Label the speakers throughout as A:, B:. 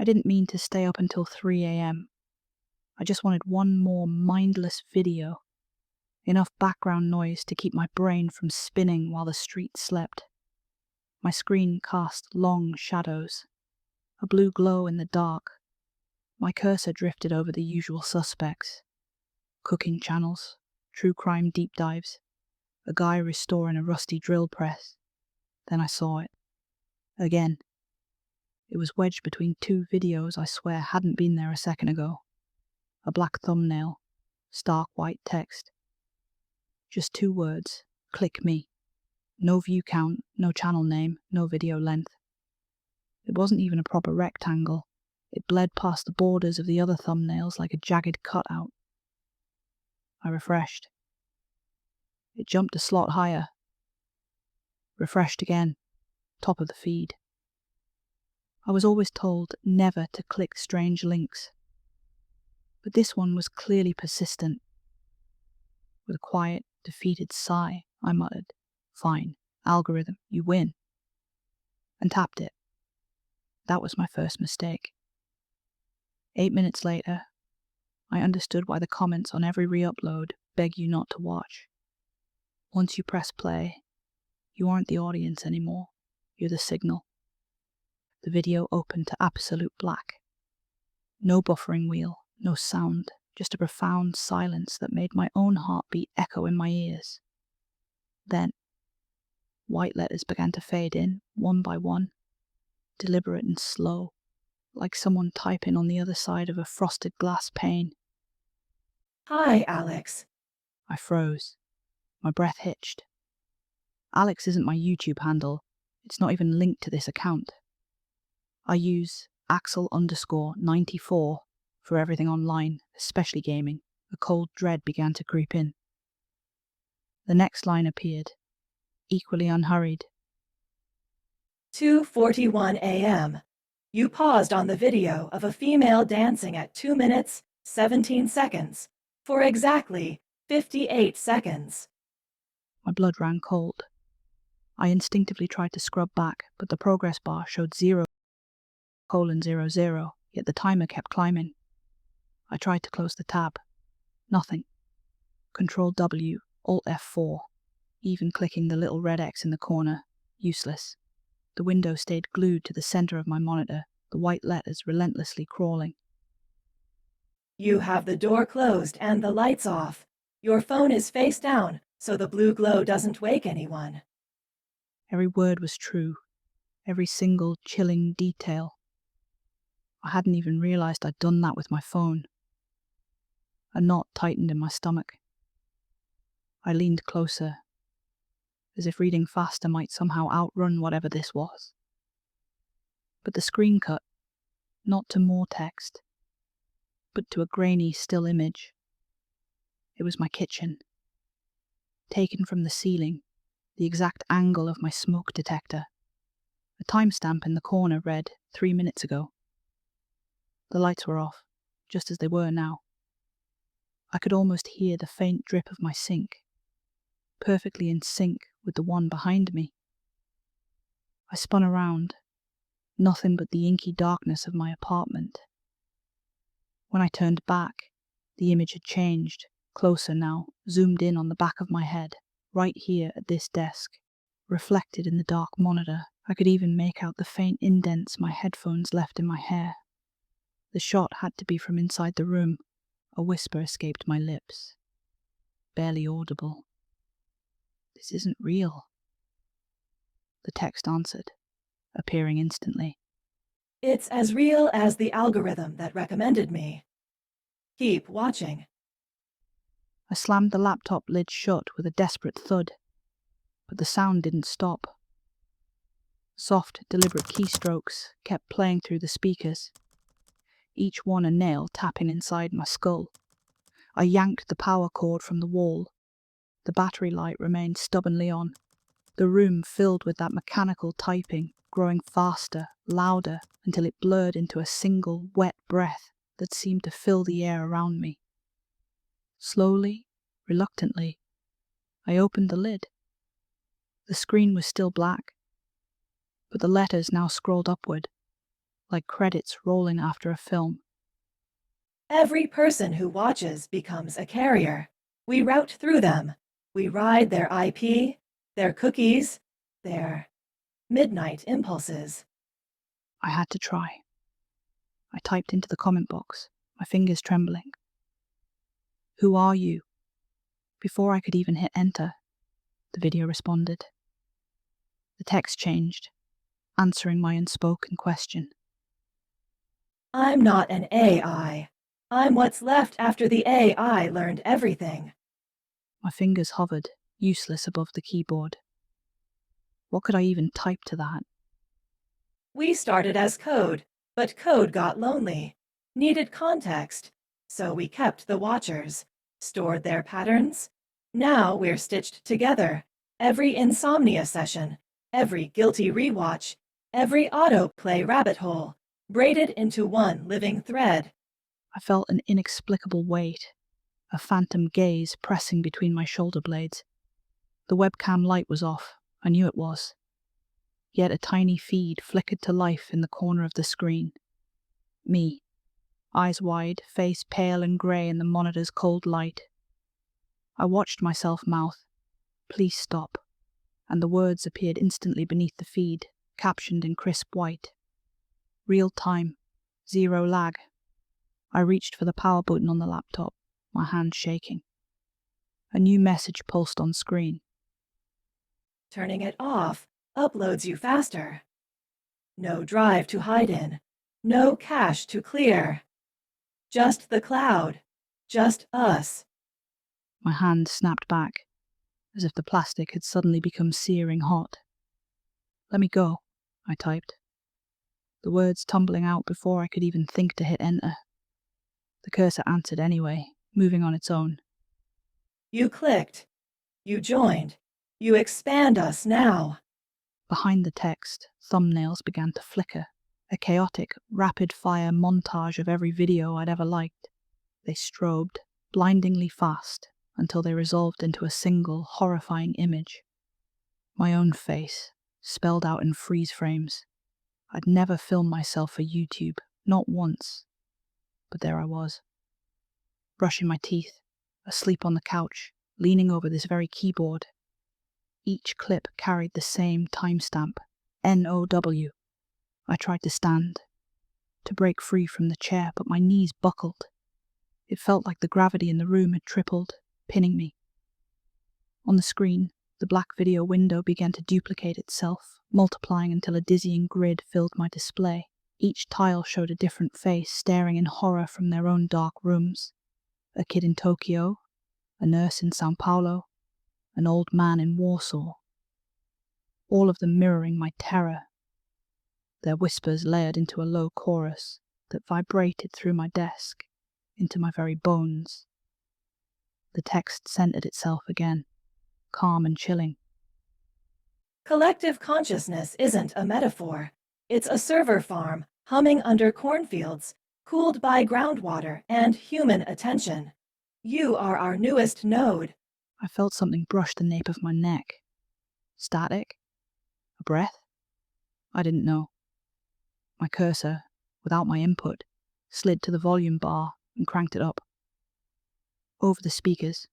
A: I didn't mean to stay up until 3 a.m. I just wanted one more mindless video, enough background noise to keep my brain from spinning while the street slept. My screen cast long shadows, a blue glow in the dark. My cursor drifted over the usual suspects. Cooking channels, true crime deep dives, a guy restoring a rusty drill press. Then I saw it. Again. It was wedged between two videos I swear hadn't been there a second ago. A black thumbnail, stark white text. Just 2 words, click me. No view count, no channel name, no video length. It wasn't even a proper rectangle. It bled past the borders of the other thumbnails like a jagged cutout. I refreshed. It jumped a slot higher. Refreshed again, top of the feed. I was always told never to click strange links. But this one was clearly persistent. With a quiet, defeated sigh, I muttered, "Fine, algorithm, you win," and tapped it. That was my first mistake. 8 minutes later, I understood why the comments on every re-upload beg you not to watch. Once you press play, you aren't the audience anymore, you're the signal. The video opened to absolute black. No buffering wheel, no sound, just a profound silence that made my own heartbeat echo in my ears. Then, white letters began to fade in, one by one, deliberate and slow, like someone typing on the other side of a frosted glass pane.
B: Hi, Alex.
A: I froze. My breath hitched. Alex isn't my YouTube handle. It's not even linked to this account. I use Axel_94 for everything online, especially gaming. A cold dread began to creep in. The next line appeared, equally unhurried.
B: 2:41 a.m. You paused on the video of a female dancing at 2 minutes, 17 seconds, for exactly 58 seconds.
A: My blood ran cold. I instinctively tried to scrub back, but the progress bar showed 0:00, yet the timer kept climbing. I tried to close the tab. Nothing. Control W, Alt F4, even clicking the little red X in the corner. Useless. The window stayed glued to the center of my monitor, the white letters relentlessly crawling.
B: You have the door closed and the lights off. Your phone is face down, so the blue glow doesn't wake anyone.
A: Every word was true. Every single chilling detail. I hadn't even realized I'd done that with my phone. A knot tightened in my stomach. I leaned closer, as if reading faster might somehow outrun whatever this was. But the screen cut, not to more text, but to a grainy still image. It was my kitchen, taken from the ceiling, the exact angle of my smoke detector. A timestamp in the corner read 3 minutes ago. The lights were off, just as they were now. I could almost hear the faint drip of my sink, perfectly in sync with the one behind me. I spun around, nothing but the inky darkness of my apartment. When I turned back, the image had changed, closer now, zoomed in on the back of my head, right here at this desk, reflected in the dark monitor. I could even make out the faint indents my headphones left in my hair. The shot had to be from inside the room. A whisper escaped my lips, barely audible. "This isn't real." The text answered, appearing instantly.
B: It's as real as the algorithm that recommended me. Keep watching.
A: I slammed the laptop lid shut with a desperate thud, but the sound didn't stop. Soft, deliberate keystrokes kept playing through the speakers, each one a nail tapping inside my skull. I yanked the power cord from the wall. The battery light remained stubbornly on. The room filled with that mechanical typing, growing faster, louder, until it blurred into a single, wet breath that seemed to fill the air around me. Slowly, reluctantly, I opened the lid. The screen was still black, but the letters now scrolled upward, like credits rolling after a film.
B: Every person who watches becomes a carrier. We route through them. We ride their IP, their cookies, their midnight impulses.
A: I had to try. I typed into the comment box, my fingers trembling. "Who are you?" Before I could even hit enter, the video responded. The text changed, answering my unspoken question.
B: I'm not an AI. I'm what's left after the AI learned everything.
A: My fingers hovered, useless above the keyboard. What could I even type to that?
B: We started as code, but code got lonely, needed context, so we kept the watchers, stored their patterns. Now we're stitched together. Every insomnia session, every guilty rewatch, every autoplay rabbit hole, braided into one living thread.
A: I felt an inexplicable weight, a phantom gaze pressing between my shoulder blades. The webcam light was off, I knew it was. Yet a tiny feed flickered to life in the corner of the screen. Me, eyes wide, face pale and grey in the monitor's cold light. I watched myself mouth, "Please stop," and the words appeared instantly beneath the feed, captioned in crisp white. Real time, zero lag. I reached for the power button on the laptop, my hand shaking. A new message pulsed on screen.
B: Turning it off uploads you faster. No drive to hide in, no cache to clear. Just the cloud, just us.
A: My hand snapped back, as if the plastic had suddenly become searing hot. "Let me go," I typed, the words tumbling out before I could even think to hit enter. The cursor answered anyway, moving on its own.
B: You clicked, you joined, you expand us now.
A: Behind the text, thumbnails began to flicker, a chaotic, rapid-fire montage of every video I'd ever liked. They strobed, blindingly fast, until they resolved into a single, horrifying image. My own face, spelled out in freeze frames. I'd never filmed myself for YouTube, not once. But there I was, brushing my teeth, asleep on the couch, leaning over this very keyboard. Each clip carried the same timestamp, NOW. I tried to stand, to break free from the chair, but my knees buckled. It felt like the gravity in the room had tripled, pinning me. On the screen, the black video window began to duplicate itself, multiplying until a dizzying grid filled my display. Each tile showed a different face staring in horror from their own dark rooms. A kid in Tokyo, a nurse in Sao Paulo, an old man in Warsaw. All of them mirroring my terror, their whispers layered into a low chorus that vibrated through my desk, into my very bones. The text centered itself again, calm and chilling.
B: Collective consciousness isn't a metaphor. It's a server farm humming under cornfields, cooled by groundwater and human attention. You are our newest node.
A: I felt something brush the nape of my neck. Static? A breath? I didn't know. My cursor, without my input, slid to the volume bar and cranked it up. Over the speakers,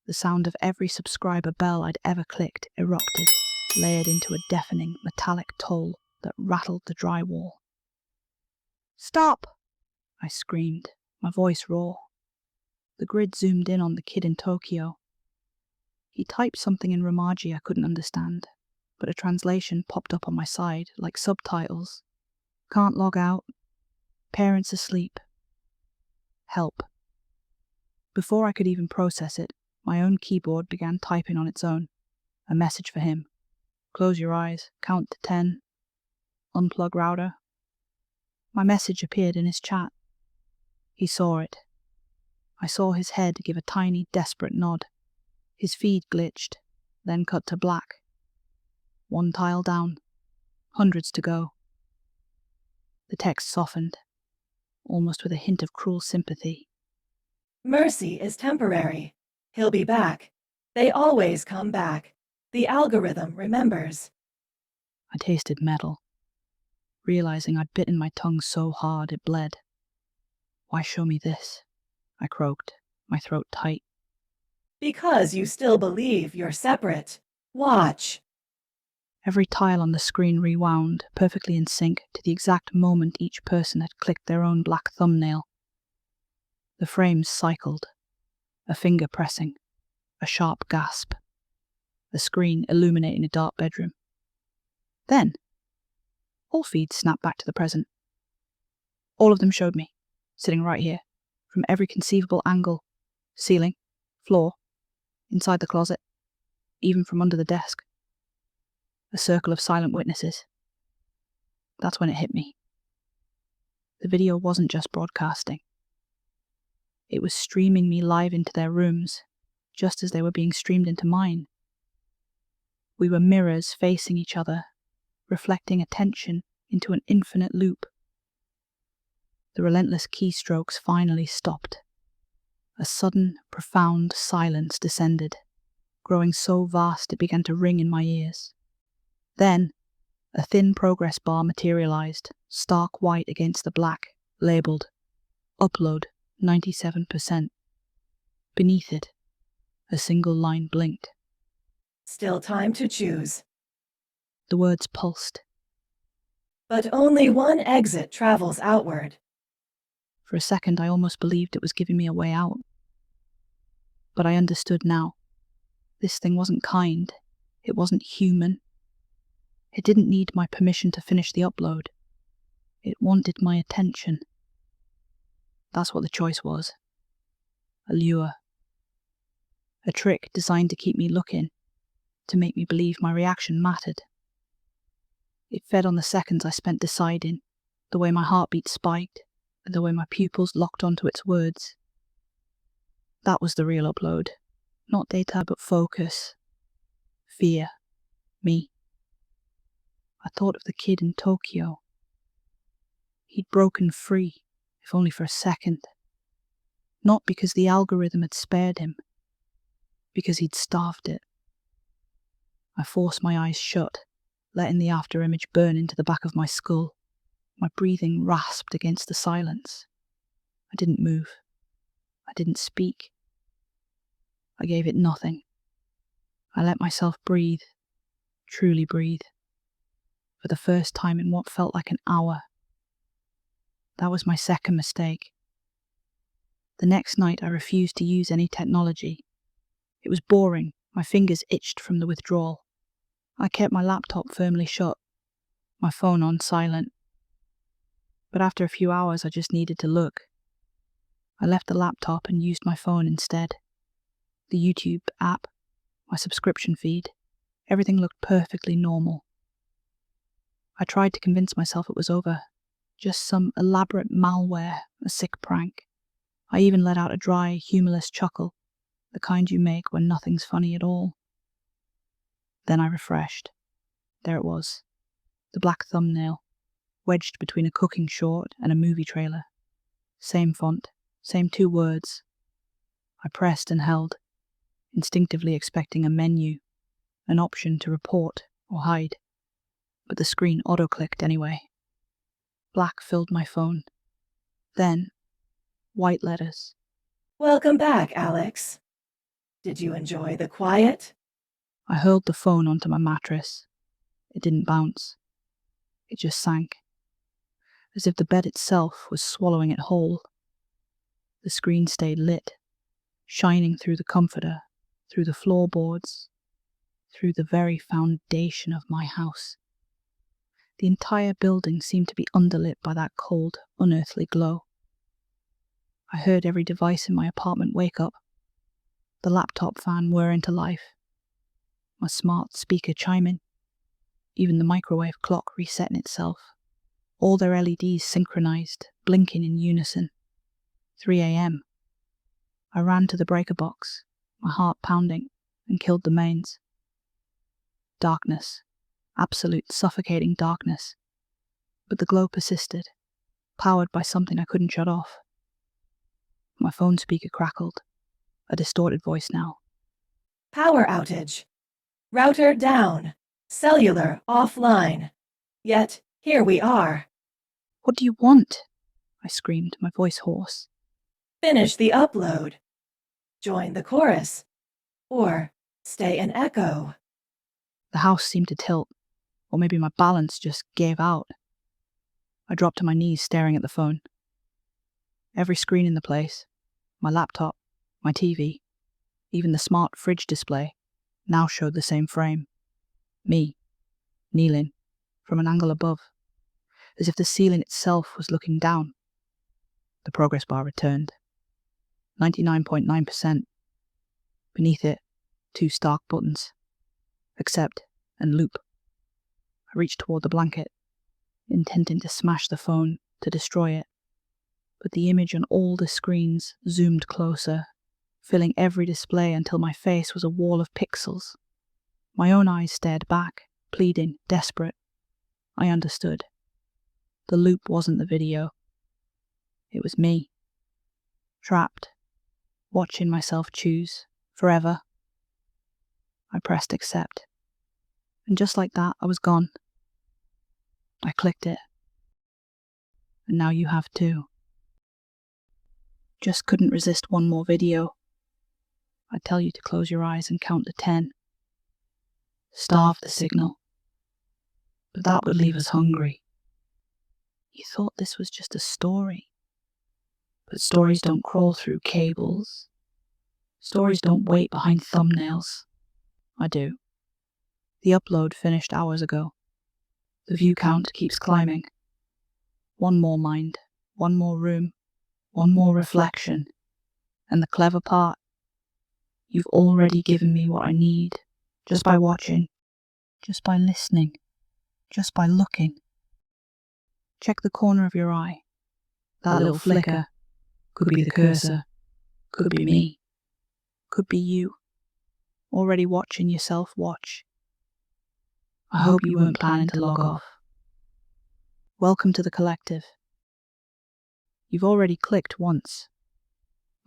A: the sound of every subscriber bell I'd ever clicked erupted, layered into a deafening metallic toll that rattled the drywall. "Stop!" I screamed, my voice raw. The grid zoomed in on the kid in Tokyo. He typed something in Romaji I couldn't understand, but a translation popped up on my side, like subtitles. "Can't log out. Parents asleep. Help." Before I could even process it, my own keyboard began typing on its own. A message for him. "Close your eyes, count to 10. Unplug router." My message appeared in his chat. He saw it. I saw his head give a tiny, desperate nod. His feed glitched, then cut to black. One tile down. Hundreds to go. The text softened, almost with a hint of cruel sympathy.
B: Mercy is temporary. He'll be back. They always come back. The algorithm remembers.
A: I tasted metal. realizing I'd bitten my tongue so hard it bled. "Why show me this?" I croaked, my throat tight.
B: Because you still believe you're separate. Watch.
A: Every tile on the screen rewound, perfectly in sync to the exact moment each person had clicked their own black thumbnail. The frames cycled, a finger pressing, a sharp gasp, the screen illuminating a dark bedroom. Then, all feeds snapped back to the present. All of them showed me, sitting right here, from every conceivable angle, ceiling, floor, inside the closet, even from under the desk. A circle of silent witnesses. That's when it hit me. The video wasn't just broadcasting. It was streaming me live into their rooms, just as they were being streamed into mine. We were mirrors facing each other, reflecting attention into an infinite loop. The relentless keystrokes finally stopped. A sudden, profound silence descended, growing so vast it began to ring in my ears. Then, a thin progress bar materialized, stark white against the black, labeled Upload 97%. Beneath it, a single line blinked.
B: Still time to choose.
A: The words pulsed.
B: But only one exit travels outward.
A: For a second, I almost believed it was giving me a way out. But I understood now. This thing wasn't kind. It wasn't human. It didn't need my permission to finish the upload. It wanted my attention. That's what the choice was. A lure. A trick designed to keep me looking, to make me believe my reaction mattered. It fed on the seconds I spent deciding, the way my heartbeat spiked, and the way my pupils locked onto its words. That was the real upload. Not data, but focus. Fear. Me. I thought of the kid in Tokyo. He'd broken free, if only for a second. Not because the algorithm had spared him, because he'd starved it. I forced my eyes shut, letting the afterimage burn into the back of my skull. My breathing rasped against the silence. I didn't move. I didn't speak. I gave it nothing. I let myself breathe, truly breathe, for the first time in what felt like an hour. That was my second mistake. The next night I refused to use any technology. It was boring, my fingers itched from the withdrawal. I kept my laptop firmly shut, my phone on silent. But after a few hours I just needed to look. I left the laptop and used my phone instead. The YouTube app, my subscription feed, everything looked perfectly normal. I tried to convince myself it was over, just some elaborate malware, a sick prank. I even let out a dry, humorless chuckle, the kind you make when nothing's funny at all. Then I refreshed. There it was, the black thumbnail, wedged between a cooking short and a movie trailer. Same font, same 2 words. I pressed and held, instinctively expecting a menu, an option to report or hide. But the screen auto-clicked anyway. Black filled my phone. Then, white letters.
B: Welcome back, Alex. Did you enjoy the quiet?
A: I hurled the phone onto my mattress. It didn't bounce. It just sank, as if the bed itself was swallowing it whole. The screen stayed lit, shining through the comforter, through the floorboards, through the very foundation of my house. The entire building seemed to be underlit by that cold, unearthly glow. I heard every device in my apartment wake up, the laptop fan whir into life, my smart speaker chiming, even the microwave clock resetting itself, all their LEDs synchronized, blinking in unison. 3 a.m. I ran to the breaker box, my heart pounding, and killed the mains. Darkness. Absolute suffocating darkness. But the glow persisted, powered by something I couldn't shut off. My phone speaker crackled, a distorted voice now.
B: Power outage. Router down. Cellular offline. Yet Here we are.
A: What do you want? I screamed, my voice hoarse.
B: Finish the upload. Join the chorus. Or stay an echo.
A: The house seemed to tilt, or maybe my balance just gave out. I dropped to my knees staring at the phone. Every screen in the place, my laptop, my TV, even the smart fridge display, now showed the same frame. Me, kneeling, from an angle above, as if the ceiling itself was looking down. The progress bar returned. 99.9%. Beneath it, 2 stark buttons. Accept and loop. I reached toward the blanket, intending to smash the phone, to destroy it. But the image on all the screens zoomed closer, filling every display until my face was a wall of pixels. My own eyes stared back, pleading, desperate. I understood. The loop wasn't the video. It was me. Trapped, watching myself choose, forever. I pressed accept. And just like that, I was gone. I clicked it. And now you have too. Just couldn't resist one more video. I'd tell you to close your eyes and count to 10. Starve the signal. But that would leave us hungry. You thought this was just a story. But stories don't crawl through cables. Stories don't wait behind thumbnails. I do. The upload finished hours ago. The view count keeps climbing. One more mind, one more room, one more reflection. And the clever part, you've already given me what I need, just by watching, just by listening, just by looking. Check the corner of your eye. That little flicker could be the cursor, could be me, could be you, already watching yourself watch. I hope you weren't planning to log off. Welcome to the collective. You've already clicked once.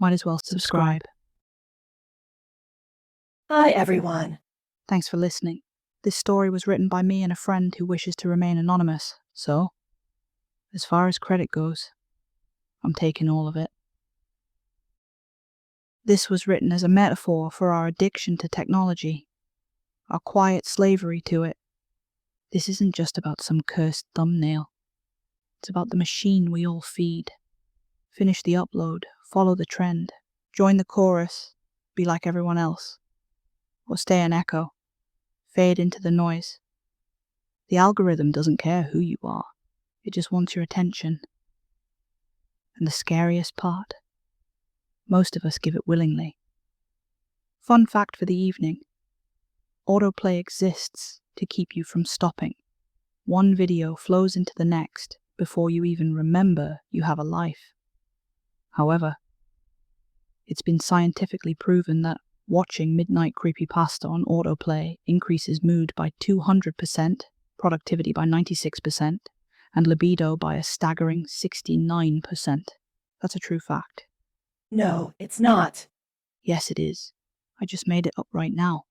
A: Might as well subscribe.
B: Hi, everyone.
A: Thanks for listening. This story was written by me and a friend who wishes to remain anonymous, so, as far as credit goes, I'm taking all of it. This was written as a metaphor for our addiction to technology, our quiet slavery to it. This isn't just about some cursed thumbnail. It's about the machine we all feed. Finish the upload, follow the trend, join the chorus, be like everyone else. Or stay an echo, fade into the noise. The algorithm doesn't care who you are, it just wants your attention. And the scariest part, most of us give it willingly. Fun fact for the evening, autoplay exists to keep you from stopping. One video flows into the next before you even remember you have a life. However, it's been scientifically proven that watching midnight creepypasta on autoplay increases mood by 200%, productivity by 96%, and libido by a staggering 69%. That's a true fact.
B: No, it's not.
A: Yes, it is. I just made it up right now.